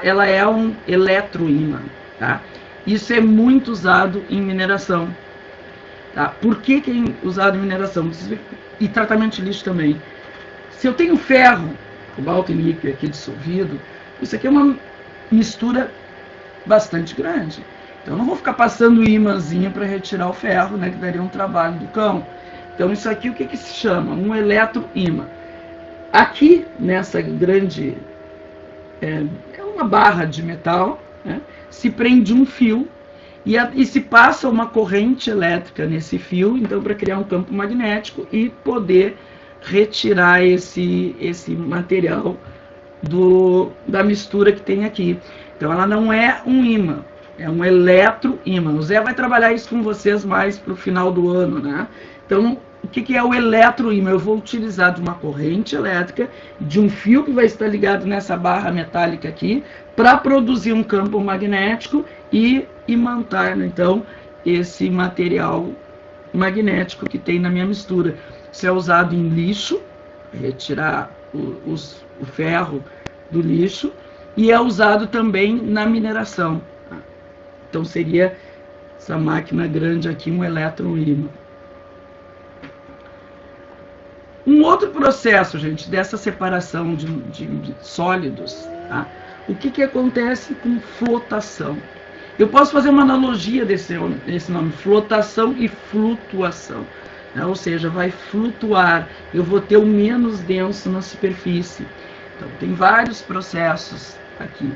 ela é um eletroímã, tá? Isso é muito usado em mineração. Tá? Por que é usado em mineração? E tratamento de lixo também. Se eu tenho ferro, cobalto e níquel aqui dissolvido, isso aqui é uma mistura bastante grande. Então eu não vou ficar passando ímãzinho para retirar o ferro, né, que daria um trabalho do cão. Então isso aqui o que se chama? Um eletroímã. Aqui nessa grande é uma barra de metal, né, se prende um fio e se passa uma corrente elétrica nesse fio, então para criar um campo magnético e poder retirar esse material da mistura que tem aqui. Então ela não é um ímã, é um eletroímã. O Zé vai trabalhar isso com vocês mais para o final do ano, né? Então, o que é o eletroímã? Eu vou utilizar de uma corrente elétrica, de um fio que vai estar ligado nessa barra metálica aqui, para produzir um campo magnético e imantar, então, esse material magnético que tem na minha mistura. Isso é usado em lixo, retirar o ferro do lixo, e é usado também na mineração. Então seria essa máquina grande aqui, um eletroímã. Um outro processo, gente, dessa separação de sólidos, tá? O que acontece com flotação? Eu posso fazer uma analogia desse nome, flotação e flutuação. Né? Ou seja, vai flutuar, eu vou ter o menos denso na superfície. Então, tem vários processos aqui.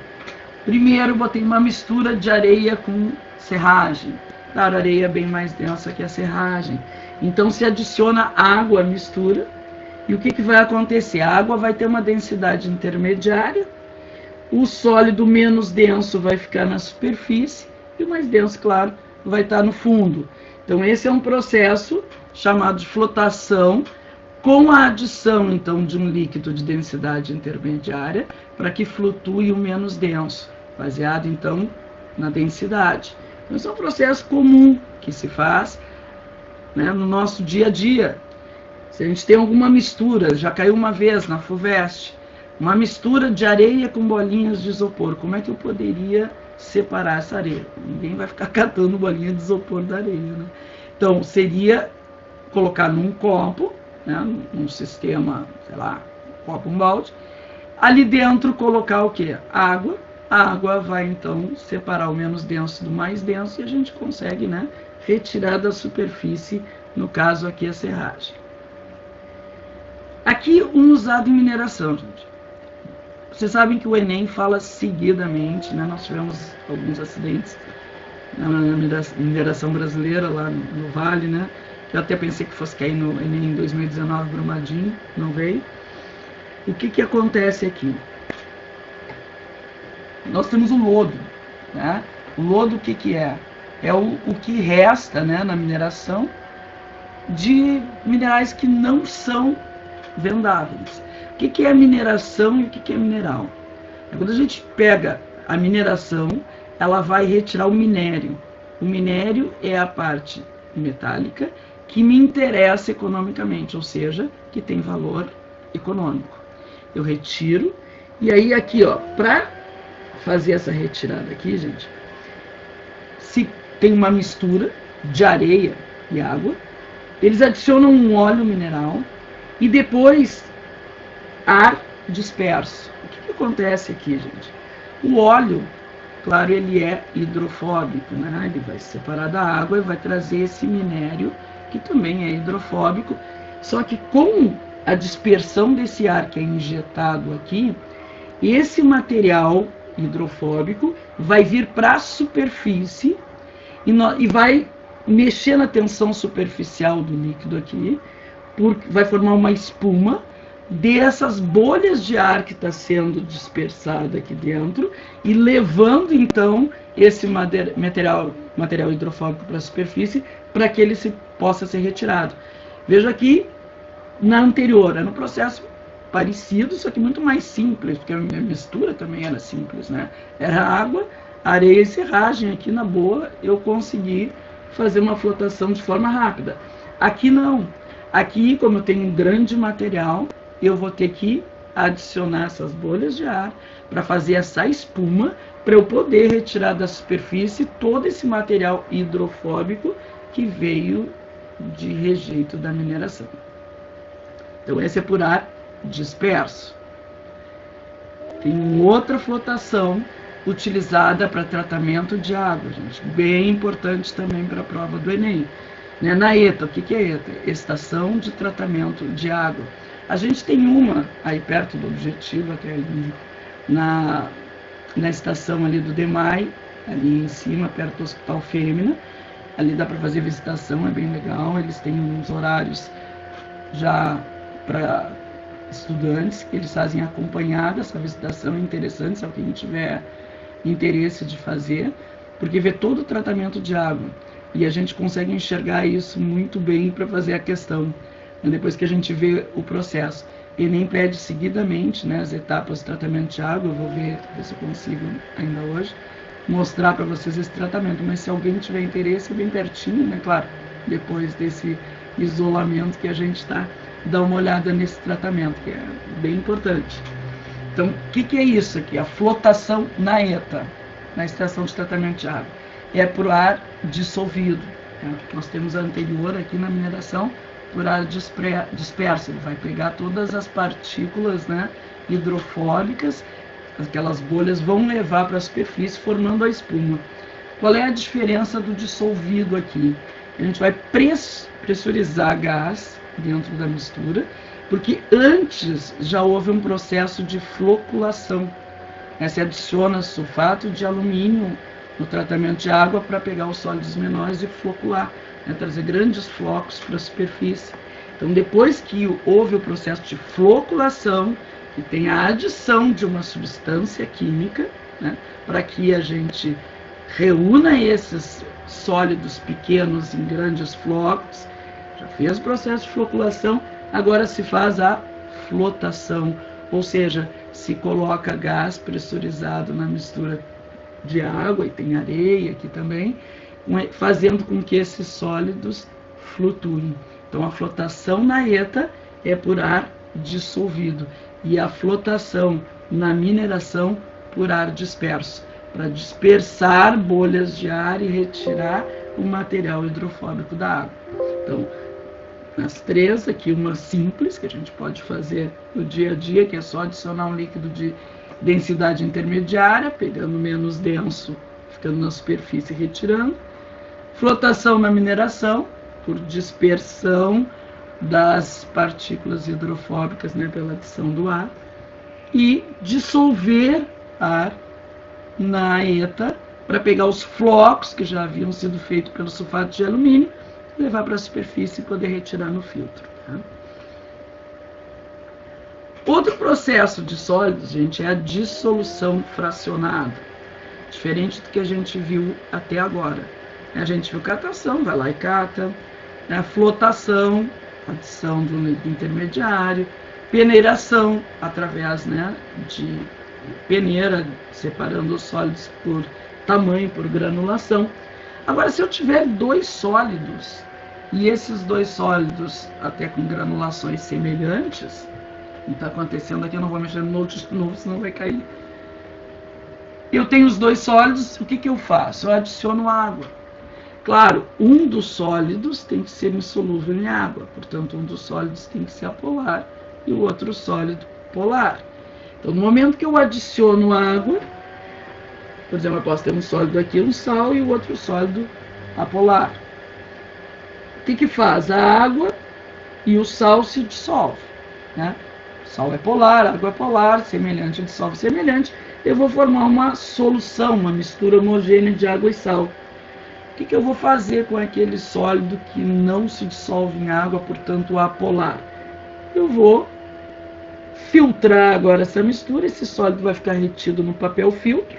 Primeiro, eu botei uma mistura de areia com serragem. Claro, a areia é bem mais densa que a serragem. Então, se adiciona água à mistura. E o que vai acontecer? A água vai ter uma densidade intermediária, o sólido menos denso vai ficar na superfície e o mais denso, claro, vai estar no fundo. Então, esse é um processo chamado de flotação, com a adição, então, de um líquido de densidade intermediária para que flutue o menos denso, baseado, então, na densidade. Então, esse é um processo comum que se faz, né, no nosso dia a dia. Se a gente tem alguma mistura, já caiu uma vez na FUVEST, uma mistura de areia com bolinhas de isopor, como é que eu poderia separar essa areia? Ninguém vai ficar catando bolinha de isopor da areia, né? Então, seria colocar num copo, né, num sistema, sei lá, copo, um balde, ali dentro colocar o quê? Água. A água vai, então, separar o menos denso do mais denso e a gente consegue, né, retirar da superfície, no caso aqui, a serragem. Aqui, um usado em mineração, gente. Vocês sabem que o Enem fala seguidamente, né? Nós tivemos alguns acidentes na mineração brasileira, lá no Vale, né? Eu até pensei que fosse cair no Enem em 2019, Brumadinho, não veio. O que acontece aqui? Nós temos o lodo, né? O lodo, o que é? É o que resta, né, na mineração de minerais que não são vendáveis. O que é mineração e o que é mineral? Quando a gente pega a mineração, ela vai retirar o minério. O minério é a parte metálica que me interessa economicamente, ou seja, que tem valor econômico. Eu retiro, e aí aqui, ó, para fazer essa retirada aqui, gente, se tem uma mistura de areia e água, eles adicionam um óleo mineral e depois ar disperso. O que acontece aqui, gente? O óleo, claro, ele é hidrofóbico, né? Ele vai se separar da água e vai trazer esse minério, que também é hidrofóbico, só que com a dispersão desse ar que é injetado aqui, esse material hidrofóbico vai vir para a superfície e vai mexer na tensão superficial do líquido aqui, vai formar uma espuma dessas bolhas de ar que está sendo dispersada aqui dentro e levando então esse material hidrofóbico para a superfície para que ele possa ser retirado. Veja aqui na anterior, era um processo parecido, só que muito mais simples, porque a minha mistura também era simples, né? Era água, areia e serragem. Aqui na boa eu consegui fazer uma flotação de forma rápida. Aqui não. Aqui, como eu tenho um grande material, eu vou ter que adicionar essas bolhas de ar para fazer essa espuma, para eu poder retirar da superfície todo esse material hidrofóbico que veio de rejeito da mineração. Então esse é por ar disperso. Tem outra flotação utilizada para tratamento de água, gente, bem importante também para a prova do Enem. Na ETA, o que é ETA? Estação de Tratamento de Água. A gente tem uma aí perto do objetivo, até ali, na estação ali do DEMAI, ali em cima, perto do Hospital Fêmea. Ali dá para fazer visitação, é bem legal. Eles têm uns horários já para estudantes, que eles fazem acompanhada. Essa visitação é interessante, se alguém tiver interesse de fazer, porque vê todo o tratamento de água. E a gente consegue enxergar isso muito bem para fazer a questão, depois que a gente vê o processo. Enem pede seguidamente, as etapas de tratamento de água. Eu vou ver se eu consigo ainda hoje mostrar para vocês esse tratamento, mas se alguém tiver interesse, é bem pertinho, claro, depois desse isolamento que a gente está, dá uma olhada nesse tratamento, que é bem importante. Então, o que é isso aqui? A flotação na ETA, na estação de tratamento de água. É por ar dissolvido. Nós temos a anterior aqui na mineração, por ar disperso. Ele vai pegar todas as partículas hidrofóbicas, aquelas bolhas vão levar para a superfície, formando a espuma. Qual é a diferença do dissolvido aqui? A gente vai pressurizar gás dentro da mistura, porque antes já houve um processo de floculação. Se adiciona sulfato de alumínio no tratamento de água para pegar os sólidos menores e flocular, trazer grandes flocos para a superfície. Então, depois que houve o processo de floculação, que tem a adição de uma substância química, para que a gente reúna esses sólidos pequenos em grandes flocos, já fez o processo de floculação, agora se faz a flotação, ou seja, se coloca gás pressurizado na mistura de água, e tem areia aqui também, fazendo com que esses sólidos flutuem. Então a flotação na ETA é por ar dissolvido e a flotação na mineração por ar disperso, para dispersar bolhas de ar e retirar o material hidrofóbico da água. Então, nas três, aqui uma simples, que a gente pode fazer no dia a dia, que é só adicionar um líquido de densidade intermediária, pegando menos denso, ficando na superfície e retirando. Flotação na mineração, por dispersão das partículas hidrofóbicas, pela adição do ar. E dissolver ar na ETA, para pegar os flocos que já haviam sido feitos pelo sulfato de alumínio, levar para a superfície e poder retirar no filtro. Outro processo de sólidos, gente, é a dissolução fracionada, diferente do que a gente viu até agora. A gente viu catação, vai lá e cata, a flotação, adição do líquido intermediário, peneiração, através de peneira, separando os sólidos por tamanho, por granulação. Agora, se eu tiver dois sólidos, e esses dois sólidos até com granulações semelhantes, não está acontecendo aqui, eu não vou mexer no note de novo, senão vai cair. Eu tenho os dois sólidos, o que eu faço? Eu adiciono água. Claro, um dos sólidos tem que ser insolúvel em água, portanto, um dos sólidos tem que ser apolar e o outro sólido polar. Então, no momento que eu adiciono água, por exemplo, eu posso ter um sólido aqui, um sal, e o outro sólido apolar. O que faz? A água e o sal se dissolvem. O sal é polar, a água é polar, semelhante, dissolve semelhante. Eu vou formar uma solução, uma mistura homogênea de água e sal. O que eu vou fazer com aquele sólido que não se dissolve em água, portanto apolar? Eu vou filtrar agora essa mistura, esse sólido vai ficar retido no papel filtro.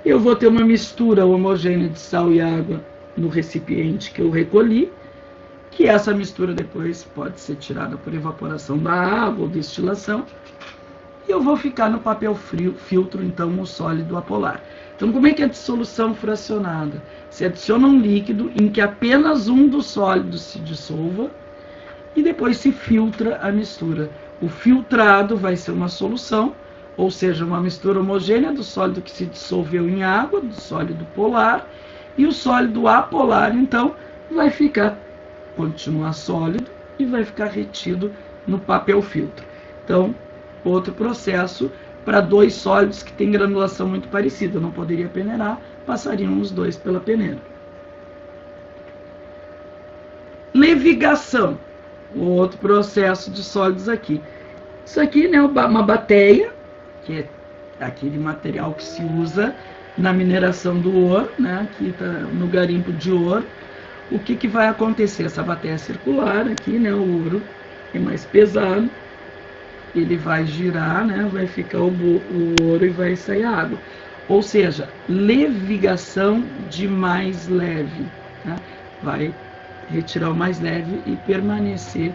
Eu vou ter uma mistura homogênea de sal e água no recipiente que eu recolhi, que essa mistura depois pode ser tirada por evaporação da água ou destilação. E eu vou ficar no papel filtro, então, o sólido apolar. Então, como é que é a dissolução fracionada? Se adiciona um líquido em que apenas um dos sólidos se dissolva e depois se filtra a mistura. O filtrado vai ser uma solução, ou seja, uma mistura homogênea do sólido que se dissolveu em água, do sólido polar, e o sólido apolar, então, vai continuar sólido e vai ficar retido no papel filtro. Então, outro processo para dois sólidos que têm granulação muito parecida. Eu não poderia peneirar, passariam os dois pela peneira. Levigação, outro processo de sólidos aqui. Isso aqui, né, uma bateia, que é aquele material que se usa na mineração do ouro, né, aqui tá no garimpo de ouro. O que vai acontecer? Essa bateia circular aqui, né, o ouro é mais pesado, ele vai girar, né, vai ficar o ouro e vai sair a água. Ou seja, levigação de mais leve, né? Vai retirar o mais leve e permanecer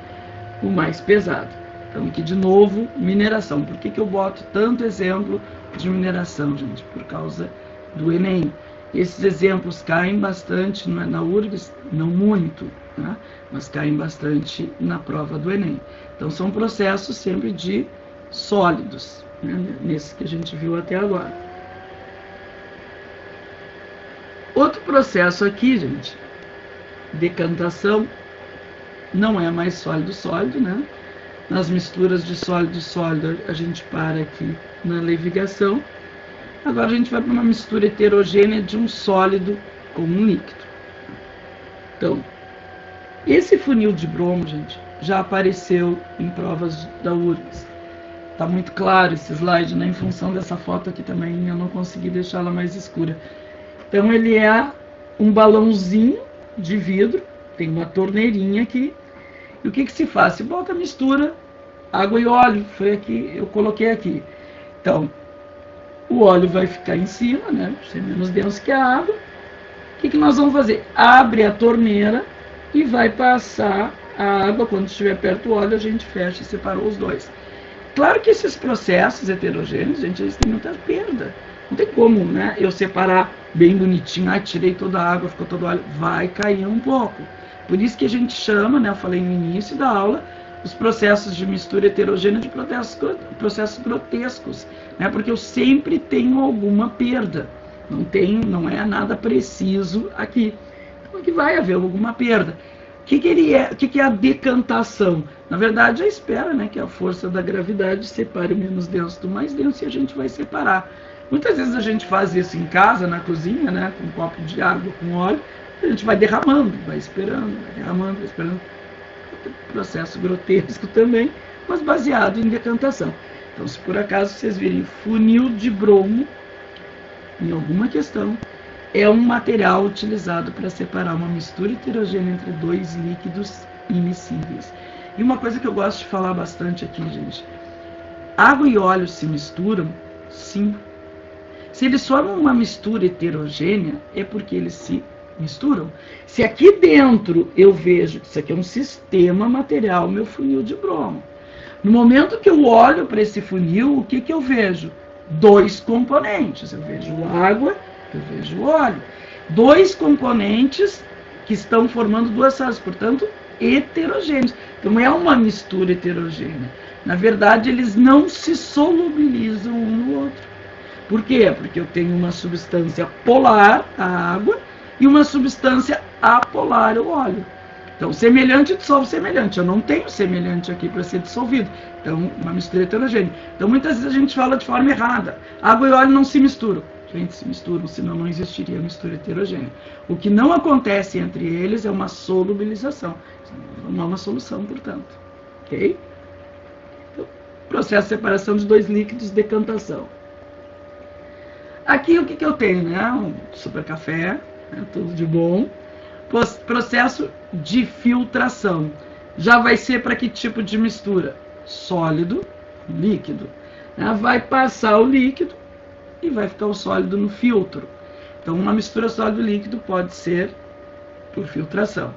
o mais pesado. Então aqui de novo, mineração. Por que eu boto tanto exemplo de mineração, gente? Por causa do Enem. Esses exemplos caem bastante na URGS, não muito, né? Mas caem bastante na prova do Enem. Então são processos sempre de sólidos, né? Nesse que a gente viu até agora. Outro processo aqui, gente, decantação, não é mais sólido-sólido, né? Nas misturas de sólido-sólido a gente para aqui na levigação. Agora a gente vai para uma mistura heterogênea de um sólido com um líquido. Então, esse funil de bromo, gente, já apareceu em provas da URGS. Está muito claro esse slide, né? Em função dessa foto aqui também, eu não consegui deixá-la mais escura. Então, ele é um balãozinho de vidro, tem uma torneirinha aqui. E o que se faz? Se bota a mistura, água e óleo, foi aqui, eu coloquei aqui. Então, o óleo vai ficar em cima, né? Ser menos denso que a água. O que nós vamos fazer? Abre a torneira e vai passar a água. Quando estiver perto do óleo, a gente fecha e separou os dois. Claro que esses processos heterogêneos, gente, eles têm muita perda. Não tem como, né? Eu separar bem bonitinho, tirei toda a água, ficou todo o óleo, vai cair um pouco. Por isso que a gente chama, né? Eu falei no início da aula, os processos de mistura heterogênea de processos grotescos, né? Porque eu sempre tenho alguma perda. Não é nada preciso aqui. Então aqui vai haver alguma perda. O que é a decantação? Na verdade, a espera, né, que a força da gravidade separe o menos denso do mais denso e a gente vai separar. Muitas vezes a gente faz isso em casa, na cozinha, né, com um copo de água, com óleo, a gente vai derramando, vai esperando, vai derramando, vai esperando. Processo grotesco também, mas baseado em decantação. Então, se por acaso vocês virem funil de bromo em alguma questão, é um material utilizado para separar uma mistura heterogênea entre dois líquidos immiscíveis. E uma coisa que eu gosto de falar bastante aqui, gente, água e óleo se misturam? Sim. Se eles formam uma mistura heterogênea, é porque eles se misturam. Se aqui dentro eu vejo que isso aqui é um sistema material, meu funil de bromo. No momento que eu olho para esse funil, o que eu vejo? Dois componentes. Eu vejo água, eu vejo óleo. Dois componentes que estão formando duas fases, portanto, heterogêneos. Então é uma mistura heterogênea. Na verdade, eles não se solubilizam um no outro. Por quê? Porque eu tenho uma substância polar, a água, e uma substância apolar, o óleo. Então, semelhante dissolve semelhante. Eu não tenho semelhante aqui para ser dissolvido. Então, uma mistura heterogênea. Então, muitas vezes a gente fala de forma errada. Água e óleo não se misturam. Gente, se misturam, senão não existiria mistura heterogênea. O que não acontece entre eles é uma solubilização. Não é uma solução, portanto. Ok? Então, processo de separação de dois líquidos, decantação. Aqui o que eu tenho, né? Um super café, né? Tudo de bom. Processo de filtração. Já vai ser para que tipo de mistura? Sólido, líquido. Né? Vai passar o líquido e vai ficar o sólido no filtro. Então, uma mistura sólido-líquido pode ser por filtração.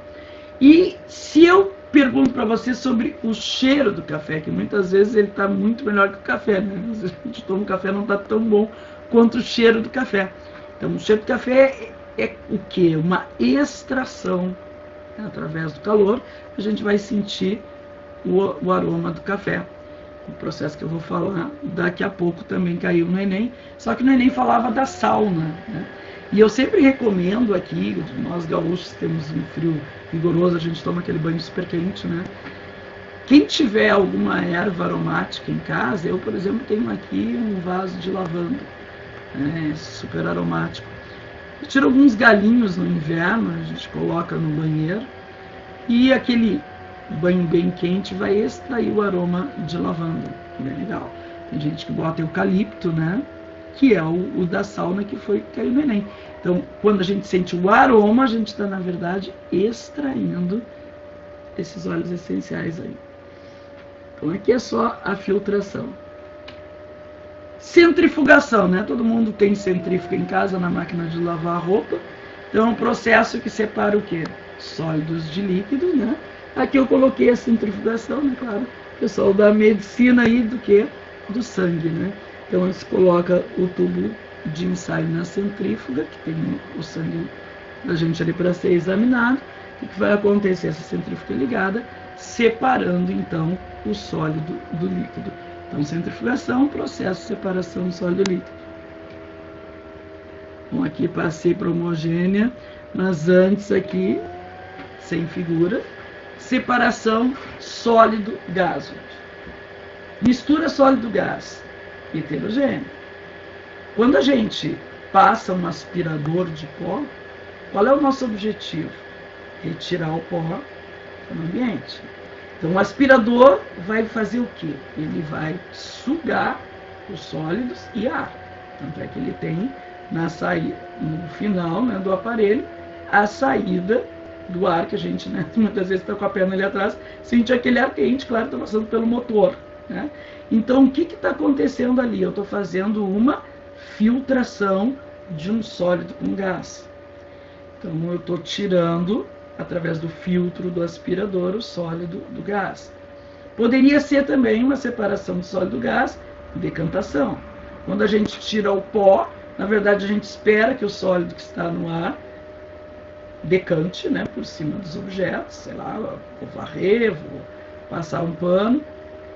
E se eu pergunto para você sobre o cheiro do café, que muitas vezes ele está muito melhor que o café, né? Às vezes a gente toma um café, não está tão bom quanto o cheiro do café. Então, o cheiro do café é o quê? Uma extração, né? Através do calor, a gente vai sentir o aroma do café. o processo que eu vou falar daqui a pouco também caiu no Enem, só que no Enem falava da sauna, né? E eu sempre recomendo aqui, nós gaúchos temos um frio rigoroso, a gente toma aquele banho super quente, né? Quem tiver alguma erva aromática em casa, eu, por exemplo, tenho aqui um vaso de lavanda, né, super aromático. Eu tiro alguns galinhos no inverno, a gente coloca no banheiro, e aquele banho bem quente vai extrair o aroma de lavanda, bem legal. Tem gente que bota eucalipto, né, que é o da sauna que foi que caiu no Enem. Então, quando a gente sente o aroma, a gente está, na verdade, extraindo esses óleos essenciais aí. Então, aqui é só a filtração. Centrifugação, né? Todo mundo tem centrífuga em casa na máquina de lavar a roupa. Então, é um processo que separa o quê? Sólidos de líquido, né? Aqui eu coloquei a centrifugação, né? Claro, o pessoal da medicina aí do quê? Do sangue, né? Então, se coloca o tubo de ensaio na centrífuga, que tem o sangue da gente ali para ser examinado. O que vai acontecer? Essa centrífuga ligada, separando, então, o sólido do líquido. Então, centrifugação, processo de separação do sólido líquido. Bom, aqui passei para homogênea, mas antes aqui, sem figura, separação sólido-gás. Mistura sólido-gás, heterogêneo. Quando a gente passa um aspirador de pó, qual é o nosso objetivo? Retirar o pó do ambiente. Então, o aspirador vai fazer o quê? Ele vai sugar os sólidos e ar. Tanto é que ele tem na saída, no final, né, do aparelho, a saída do ar, que a gente, né, muitas vezes está com a perna ali atrás, sente aquele ar quente, claro, está passando pelo motor, né? Então, o que está acontecendo ali? Eu estou fazendo uma filtração de um sólido com gás. Então, eu estou tirando, através do filtro do aspirador, o sólido do gás. Poderia ser também uma separação do sólido do gás, decantação. Quando a gente tira o pó, na verdade a gente espera que o sólido que está no ar decante, né, por cima dos objetos, sei lá, vou varrer, vou passar um pano.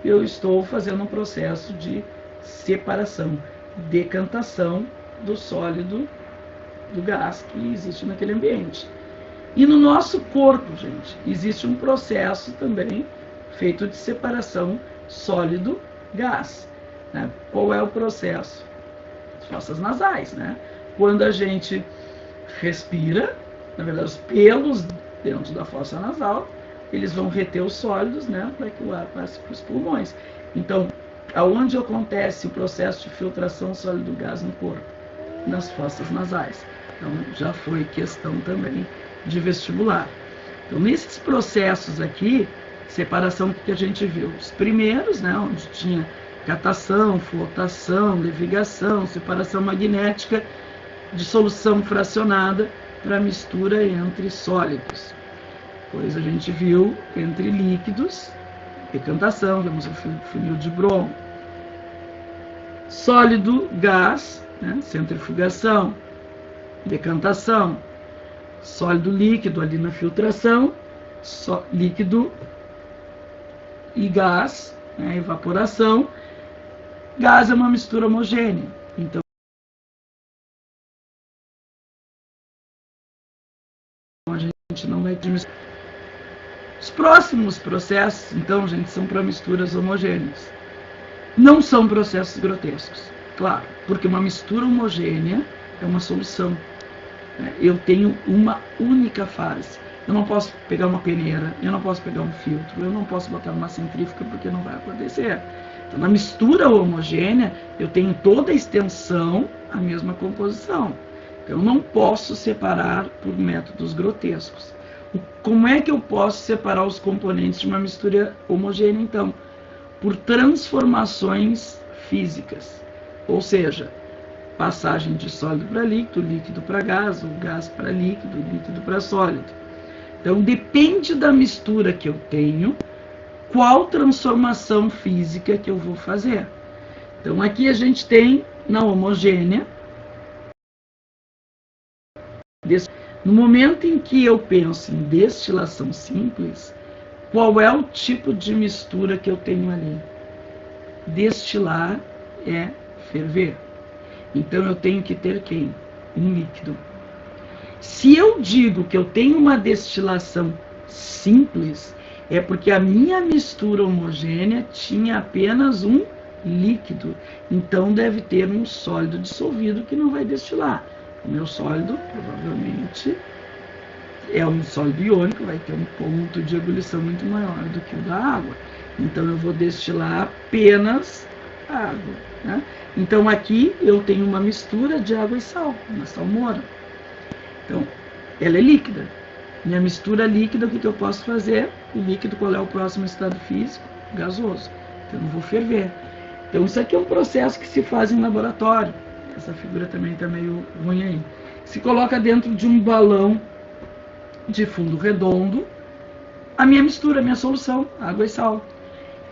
Eu estou fazendo um processo de separação, decantação do sólido do gás que existe naquele ambiente. E no nosso corpo, gente, existe um processo também feito de separação sólido-gás. Né? Qual é o processo? As fossas nasais, né? Quando a gente respira, na verdade, os pelos dentro da fossa nasal, eles vão reter os sólidos, né, para que o ar passe para os pulmões. Então, aonde acontece o processo de filtração sólido-gás no corpo? Nas fossas nasais. Então, já foi questão também de vestibular. Então, nesses processos aqui, separação que a gente viu, os primeiros, né, onde tinha catação, flotação, levigação, separação magnética, dissolução fracionada para mistura entre sólidos. Depois a gente viu entre líquidos, decantação, vemos o funil de Brom. Sólido, gás, né, centrifugação, decantação. Sólido, líquido ali na filtração, líquido e gás, né, evaporação. Gás é uma mistura homogênea, então a gente não vai misturar. Os próximos processos, então, gente, são para misturas homogêneas. Não são processos grotescos, claro, porque uma mistura homogênea é uma solução. Eu tenho uma única fase. Eu não posso pegar uma peneira, eu não posso pegar um filtro, eu não posso botar numa centrífuga porque não vai acontecer. Então, na mistura homogênea, eu tenho toda a extensão, a mesma composição. Então, eu não posso separar por métodos grotescos. Como é que eu posso separar os componentes de uma mistura homogênea, então? Por transformações físicas. Ou seja, passagem de sólido para líquido, líquido para gás, ou gás para líquido, líquido para sólido. Então, depende da mistura que eu tenho, qual transformação física que eu vou fazer. Então, aqui a gente tem, na homogênea, no momento em que eu penso em destilação simples, qual é o tipo de mistura que eu tenho ali? destilar é ferver. Então eu tenho que ter quem? Um líquido. Se eu digo que eu tenho uma destilação simples, é porque a minha mistura homogênea tinha apenas um líquido. Então deve ter um sólido dissolvido que não vai destilar. O meu sólido provavelmente é um sólido iônico, vai ter um ponto de ebulição muito maior do que o da água. Então eu vou destilar apenas água, né? Então aqui eu tenho uma mistura de água e sal, uma salmoura. Então ela é líquida. Minha mistura líquida, o que eu posso fazer? O líquido, qual é o próximo estado físico? Gasoso. Então eu vou ferver. Então isso aqui é um processo que se faz em laboratório. Essa figura também está meio ruim aí. Se coloca dentro de um balão de fundo redondo a minha mistura, a minha solução, água e sal.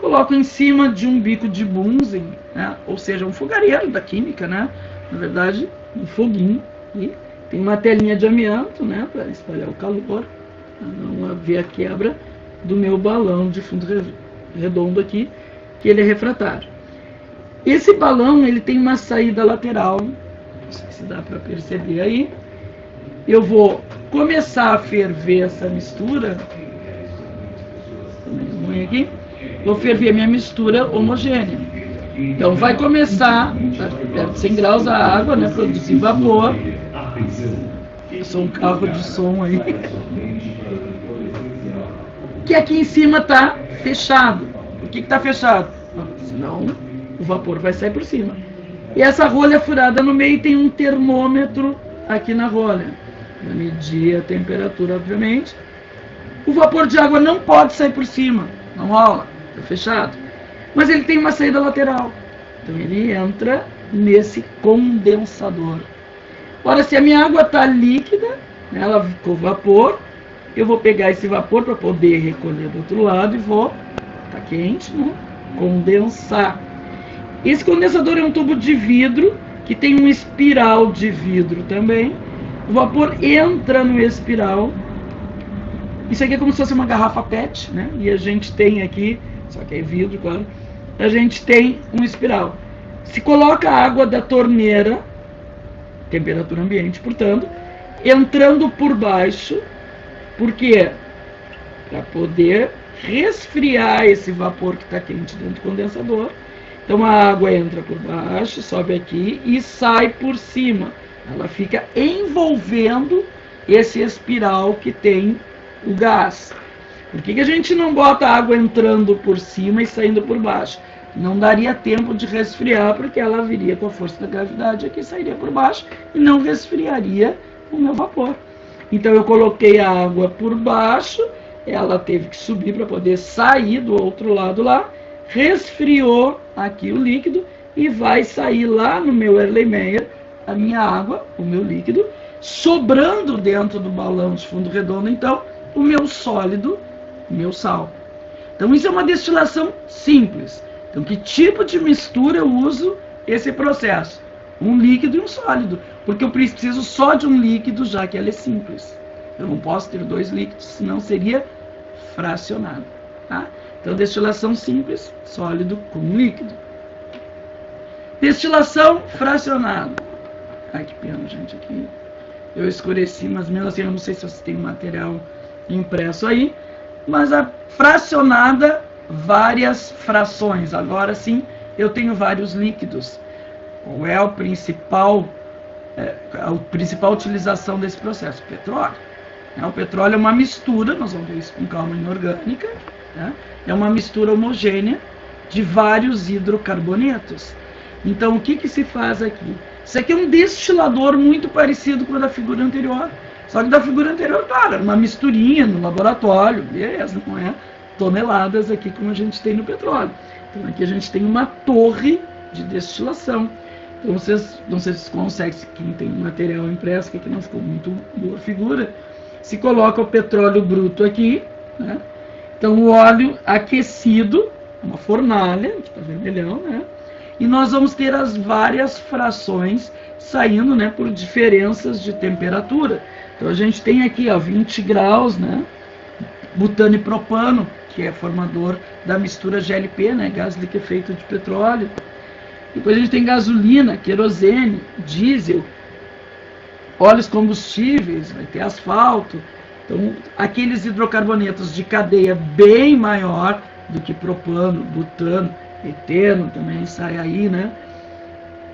Coloco em cima de um bico de Bunsen, né? Ou seja, um fogareiro da química, né? Na verdade, um foguinho. E tem uma telinha de amianto, né? Para espalhar o calor, para não haver a quebra do meu balão de fundo redondo aqui, que ele é refratário. Esse balão, ele tem uma saída lateral, não sei se dá para perceber aí. Eu vou começar a ferver essa mistura, aqui, vou ferver minha mistura homogênea. Então vai começar, tá perto de 100 graus a água, né, produzir vapor. Eu sou um carro de som aí. Que aqui em cima está fechado. Por que está fechado? Senão o vapor vai sair por cima. E essa rolha furada no meio tem um termômetro aqui na rolha. Vai medir a temperatura, obviamente. O vapor de água não pode sair por cima. Não rola. Está fechado. Mas ele tem uma saída lateral. Então ele entra nesse condensador. Ora, se a minha água está líquida, né, ela ficou vapor, eu vou pegar esse vapor para poder recolher do outro lado e vou, está quente, né, condensar. Esse condensador é um tubo de vidro que tem um espiral de vidro também. O vapor entra no espiral. Isso aqui é como se fosse uma garrafa PET, né? E a gente tem aqui, só que é vidro, claro, a gente tem um espiral. Se coloca a água da torneira, temperatura ambiente, portanto, entrando por baixo, porque para poder resfriar esse vapor que está quente dentro do condensador. Então a água entra por baixo, sobe aqui e sai por cima. Ela fica envolvendo esse espiral que tem o gás. Por que a gente não bota a água entrando por cima e saindo por baixo? Não daria tempo de resfriar, porque ela viria com a força da gravidade aqui, sairia por baixo e não resfriaria o meu vapor. Então eu coloquei a água por baixo, ela teve que subir para poder sair do outro lado lá, resfriou aqui o líquido e vai sair lá no meu Erlenmeyer a minha água, o meu líquido, sobrando dentro do balão de fundo redondo, então, o meu sólido, o meu sal. Então isso é uma destilação simples. Então que tipo de mistura eu uso esse processo? Um líquido e um sólido, porque eu preciso só de um líquido, já que ela é simples. Eu não posso ter dois líquidos, senão seria fracionado. Tá? Então destilação simples, sólido com líquido. Destilação fracionada. Ai, que pena, gente, aqui eu escureci, mas mesmo assim eu não sei se você tem material impresso aí, mas a fracionada, várias frações. Agora sim, eu tenho vários líquidos. Qual é a principal utilização desse processo? Petróleo. O petróleo é uma mistura, nós vamos ver isso com calma inorgânica, né? É uma mistura homogênea de vários hidrocarbonetos. Então, o que se faz aqui? Isso aqui é um destilador muito parecido com o da figura anterior. Só que da figura anterior, claro, era uma misturinha no laboratório, beleza, não é toneladas aqui como a gente tem no petróleo. Então, aqui a gente tem uma torre de destilação. Então, vocês, não sei se conseguem, quem tem material impresso, que aqui não ficou muito boa a figura, se coloca o petróleo bruto aqui, né? Então, o óleo aquecido, uma fornalha, que está vermelhão, né? E nós vamos ter as várias frações saindo, né, por diferenças de temperatura. Então a gente tem aqui, ó, 20 graus, né, butano e propano, que é formador da mistura GLP, né, gás liquefeito de petróleo. Depois a gente tem gasolina, querosene, diesel, óleos combustíveis, vai ter asfalto. Então, aqueles hidrocarbonetos de cadeia bem maior do que propano, butano, eteno também sai aí, né?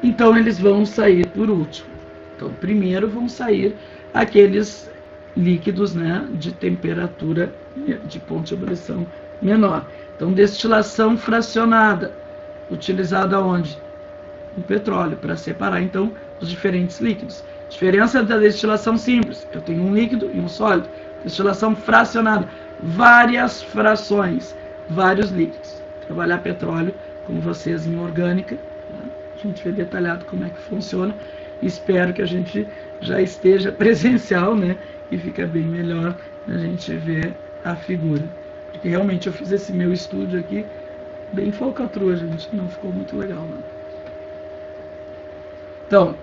Então, eles vão sair por último. Então, primeiro vão sair aqueles líquidos, né, de temperatura de ponto de ebulição menor. Então, destilação fracionada, utilizada onde? No petróleo, para separar, então, os diferentes líquidos. Diferença da destilação simples, eu tenho um líquido e um sólido. Destilação fracionada, várias frações, vários líquidos. Trabalhar petróleo com vocês em orgânica, tá? A gente vê detalhado como é que funciona. Espero que a gente já esteja presencial, né? E fica bem melhor a gente ver a figura. Porque realmente eu fiz esse meu estúdio aqui bem falcatrua, gente. Não ficou muito legal, não. Então,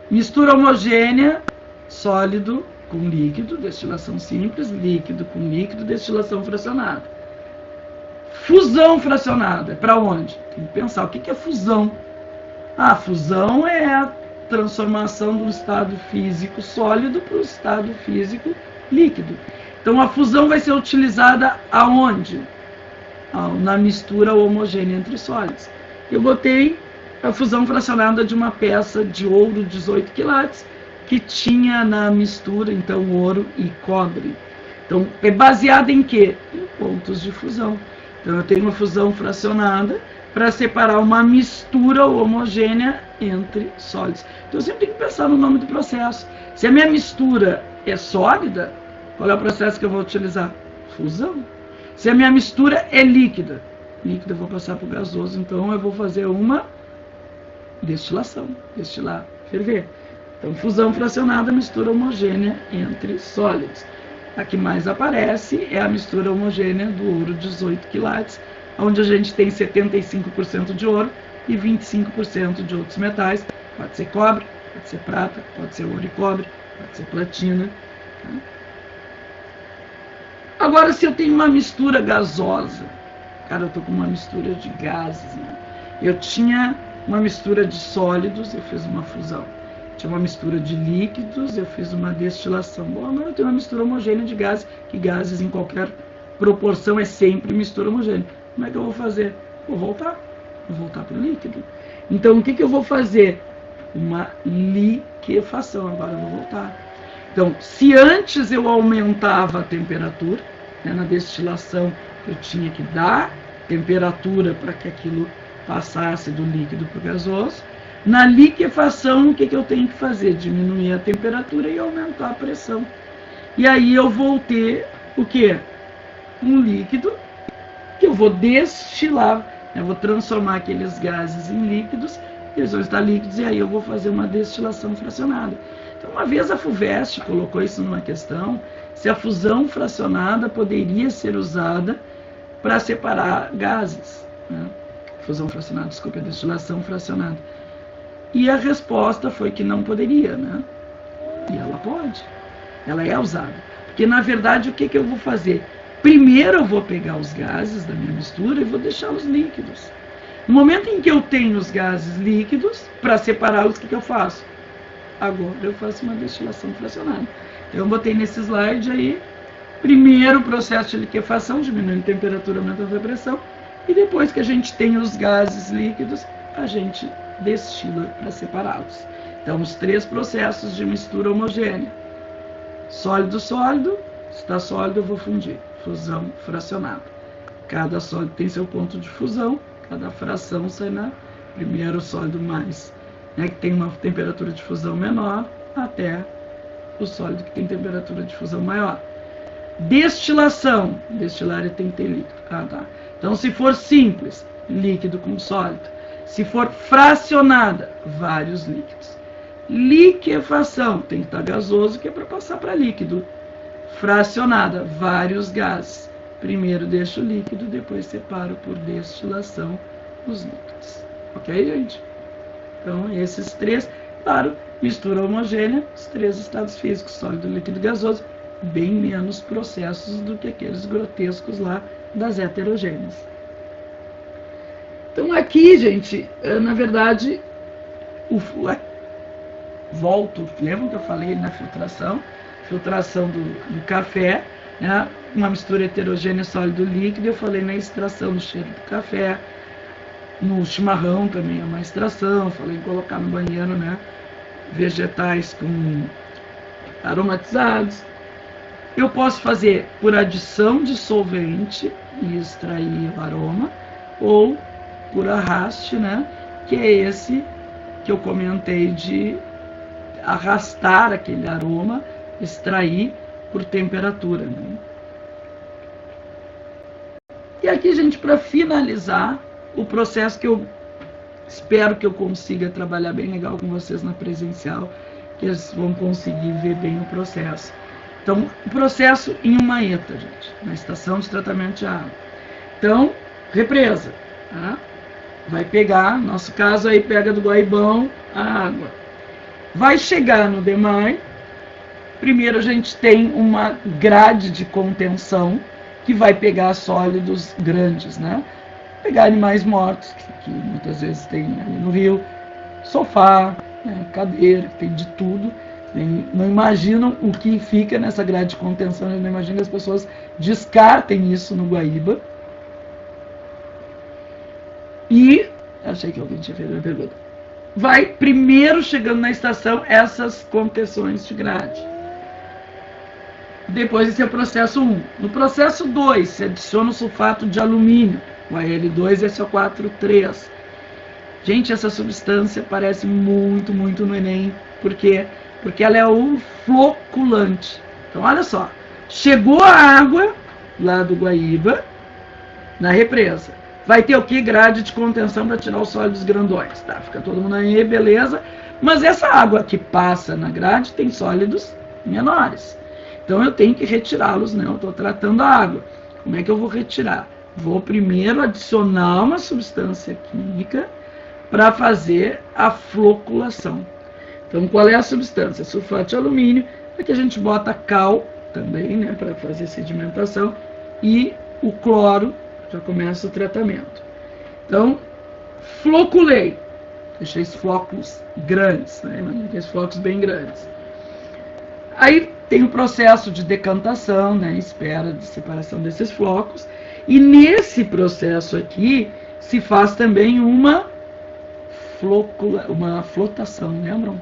mistura homogênea, sólido com líquido, destilação simples, líquido com líquido, destilação fracionada. Fusão fracionada, para onde? Tem que pensar, o que é fusão? A fusão é a transformação do estado físico sólido para o estado físico líquido. Então a fusão vai ser utilizada aonde? Na mistura homogênea entre sólidos. Eu botei a fusão fracionada de uma peça de ouro 18 quilates que tinha na mistura, então, ouro e cobre. Então, é baseada em quê? Em pontos de fusão. Então, eu tenho uma fusão fracionada para separar uma mistura homogênea entre sólidos. Então, eu sempre tenho que pensar no nome do processo. Se a minha mistura é sólida, qual é o processo que eu vou utilizar? Fusão. Se a minha mistura é líquida, eu vou passar para o gasoso, então eu vou fazer uma destilação, destilar, ferver. Então, fusão fracionada, mistura homogênea entre sólidos. A que mais aparece é a mistura homogênea do ouro 18 quilates, onde a gente tem 75% de ouro e 25% de outros metais. Pode ser cobre, pode ser prata, pode ser ouro e cobre, pode ser platina. Tá? Agora, se eu tenho uma mistura gasosa, cara, eu estou com uma mistura de gases, né? Eu tinha uma mistura de sólidos, eu fiz uma fusão. Tinha uma mistura de líquidos, eu fiz uma destilação. Bom, agora eu tenho uma mistura homogênea de gases, que gases em qualquer proporção é sempre mistura homogênea. Como é que eu vou fazer? Vou voltar para o líquido. Então, o que eu vou fazer? Uma liquefação. Agora eu vou voltar. Então, se antes eu aumentava a temperatura, né, na destilação eu tinha que dar temperatura para que aquilo passasse do líquido para o gasoso. Na liquefação, o que eu tenho que fazer? Diminuir a temperatura e aumentar a pressão. E aí eu vou ter o quê? Um líquido que eu vou destilar, eu vou transformar aqueles gases em líquidos, eles vão estar líquidos e aí eu vou fazer uma destilação fracionada. Então, uma vez a FUVEST colocou isso numa questão, se a fusão fracionada poderia ser usada para separar gases, né? Fusão fracionada, desculpa, destilação fracionada. E a resposta foi que não poderia, né? E ela pode, ela é usada. Porque, na verdade, o que eu vou fazer? Primeiro eu vou pegar os gases da minha mistura e vou deixá-los líquidos. No momento em que eu tenho os gases líquidos, para separá-los, o que eu faço? Agora eu faço uma destilação fracionada. Então, eu botei nesse slide aí, primeiro o processo de liquefação, diminuindo a temperatura, aumentando a pressão, e depois que a gente tem os gases líquidos, a gente destila para separá-los. Então, os três processos de mistura homogênea. Sólido, sólido, está sólido, eu vou fundir. Fusão fracionada. Cada sólido tem seu ponto de fusão, cada fração sai na primeiro sólido mais, né, que tem uma temperatura de fusão menor, até o sólido que tem temperatura de fusão maior. Destilação. Destilar tem que ter líquido. Tá. Então, se for simples, líquido com sólido. Se for fracionada, vários líquidos. Liquefação, tem que estar gasoso, que é para passar para líquido. Fracionada, vários gases. Primeiro deixo o líquido, depois separo por destilação os líquidos. Ok, gente? Então, esses três, claro, mistura homogênea, os três estados físicos, sólido, líquido e gasoso, bem menos processos do que aqueles grotescos lá das heterogêneas. Então aqui, gente, na verdade, volto, lembram que eu falei na filtração do café, né? Uma mistura heterogênea sólido-líquido, eu falei na extração do cheiro do café, no chimarrão também é uma extração, falei em colocar no banheiro, né, vegetais com aromatizados. Eu posso fazer por adição de solvente e extrair o aroma, ou por arraste, né, que é esse que eu comentei de arrastar aquele aroma, extrair por temperatura, né? E aqui, gente, para finalizar o processo que eu espero que eu consiga trabalhar bem legal com vocês na presencial, que eles vão conseguir ver bem o processo. Então, o processo em uma ETA, gente, na estação de tratamento de água. Então, represa, tá? Vai pegar, no nosso caso aí pega do Guaibão a água. Vai chegar no DEMAI, primeiro a gente tem uma grade de contenção que vai pegar sólidos grandes, né? Pegar animais mortos, que muitas vezes tem ali no rio, sofá, né, cadeira, tem de tudo. Não imaginam o que fica nessa grade de contenção, não imaginam que as pessoas descartem isso no Guaíba. E, achei que alguém tinha feito uma pergunta. Vai primeiro chegando na estação essas contenções de grade. Depois esse é o processo 1. No processo 2, se adiciona o sulfato de alumínio, o Al2 e SO4,3. Gente, essa substância parece muito no Enem. Por quê? Porque ela é um floculante. Então, olha só. Chegou a água lá do Guaíba, na represa. Vai ter o que? Grade de contenção para tirar os sólidos grandões. Tá? Fica todo mundo aí, beleza. Mas essa água que passa na grade tem sólidos menores. Então, eu tenho que retirá-los, né? Eu estou tratando a água. Como é que eu vou retirar? Vou primeiro adicionar uma substância química para fazer a floculação. Então, qual é a substância? Sulfato de alumínio, aqui a gente bota cal também, né, para fazer sedimentação, e o cloro, já começa o tratamento. Então, floculei, deixei esses flocos grandes, né, aqueles flocos bem grandes. Aí tem o processo de decantação, né, espera de separação desses flocos, e nesse processo aqui se faz também uma flotação, lembram?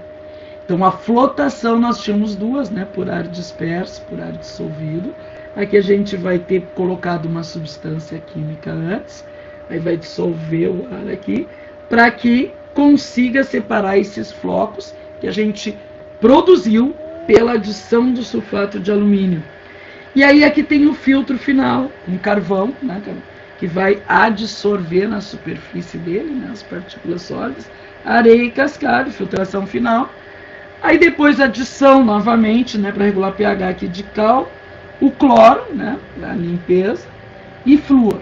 Então, a flotação nós tínhamos duas, né? Por ar disperso, por ar dissolvido. Aqui a gente vai ter colocado uma substância química antes, aí vai dissolver o ar aqui, para que consiga separar esses flocos que a gente produziu pela adição do sulfato de alumínio. E aí aqui tem o filtro final, um carvão, né? Que vai adsorver na superfície dele, né, as partículas sólidas, areia e cascalho, filtração final. Aí depois adição novamente, né, para regular pH aqui de cal, o cloro, né, para limpeza, e flúor.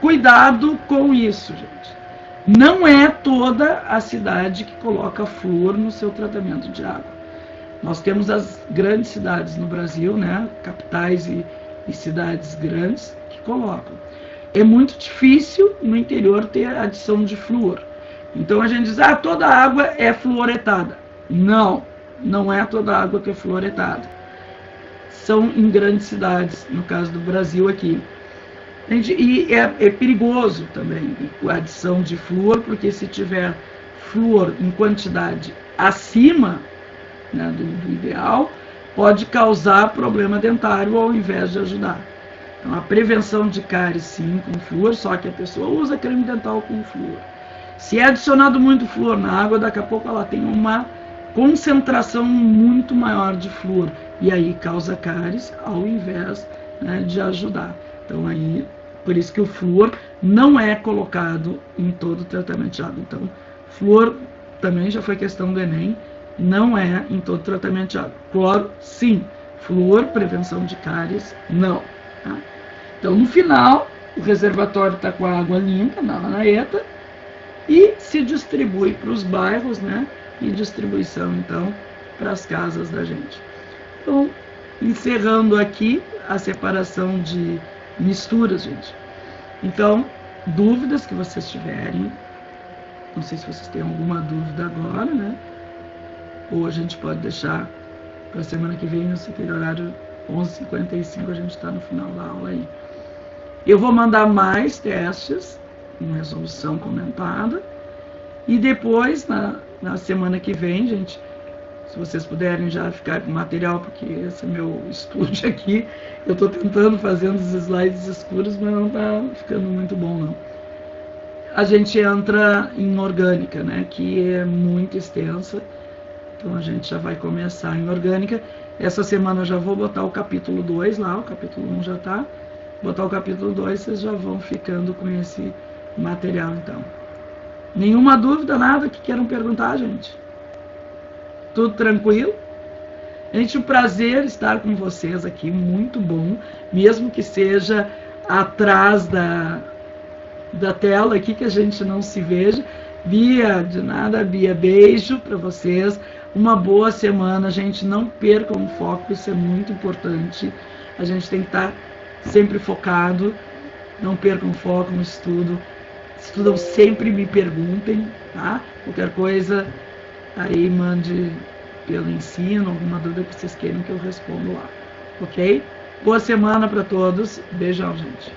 Cuidado com isso, gente. Não é toda a cidade que coloca flúor no seu tratamento de água. Nós temos as grandes cidades no Brasil, né, capitais e cidades grandes que colocam. É muito difícil no interior ter adição de flúor. Então a gente diz, toda água é fluoretada. Não, não é toda água que é fluoretada. São em grandes cidades, no caso do Brasil aqui. E é perigoso também a adição de flúor, porque se tiver flúor em quantidade acima, né, do ideal, pode causar problema dentário ao invés de ajudar. Então, a prevenção de cáries, sim, com flúor, só que a pessoa usa creme dental com flúor. Se é adicionado muito flúor na água, daqui a pouco ela tem uma concentração muito maior de flúor, e aí causa cáries ao invés, né, de ajudar. Então, aí, por isso que o flúor não é colocado em todo o tratamento de água. Então, flúor também já foi questão do Enem, não é em todo o tratamento de água. Cloro, sim. Flúor, prevenção de cáries, não. Tá? Então, no final, o reservatório está com a água limpa, na ETA, e se distribui para os bairros, né? E distribuição, então, para as casas da gente. Então, encerrando aqui a separação de misturas, gente. Então, dúvidas que vocês tiverem, não sei se vocês têm alguma dúvida agora, né? Ou a gente pode deixar para a semana que vem, no horário 11h55, a gente está no final da aula aí. Eu vou mandar mais testes, com resolução comentada, e depois, na semana que vem, gente, se vocês puderem já ficar com material, porque esse é meu estúdio aqui, eu estou tentando fazer uns slides escuros, mas não está ficando muito bom, não. A gente entra em orgânica, né, que é muito extensa, então a gente já vai começar em orgânica. Essa semana eu já vou botar o capítulo 2 lá, o capítulo 1 já está. Botar o capítulo 2, vocês já vão ficando com esse material, então. Nenhuma dúvida, nada que queiram perguntar, gente? Tudo tranquilo? Gente, um prazer estar com vocês aqui, muito bom, mesmo que seja atrás da tela aqui, que a gente não se veja. Bia, de nada, Bia, beijo para vocês, uma boa semana, gente, não percam o foco, isso é muito importante, a gente tem que estar sempre focado, não percam o foco no estudo, estudam, sempre me perguntem, tá? Qualquer coisa, aí mande pelo ensino, alguma dúvida que vocês queiram que eu respondo lá, ok? Boa semana para todos, beijão, gente.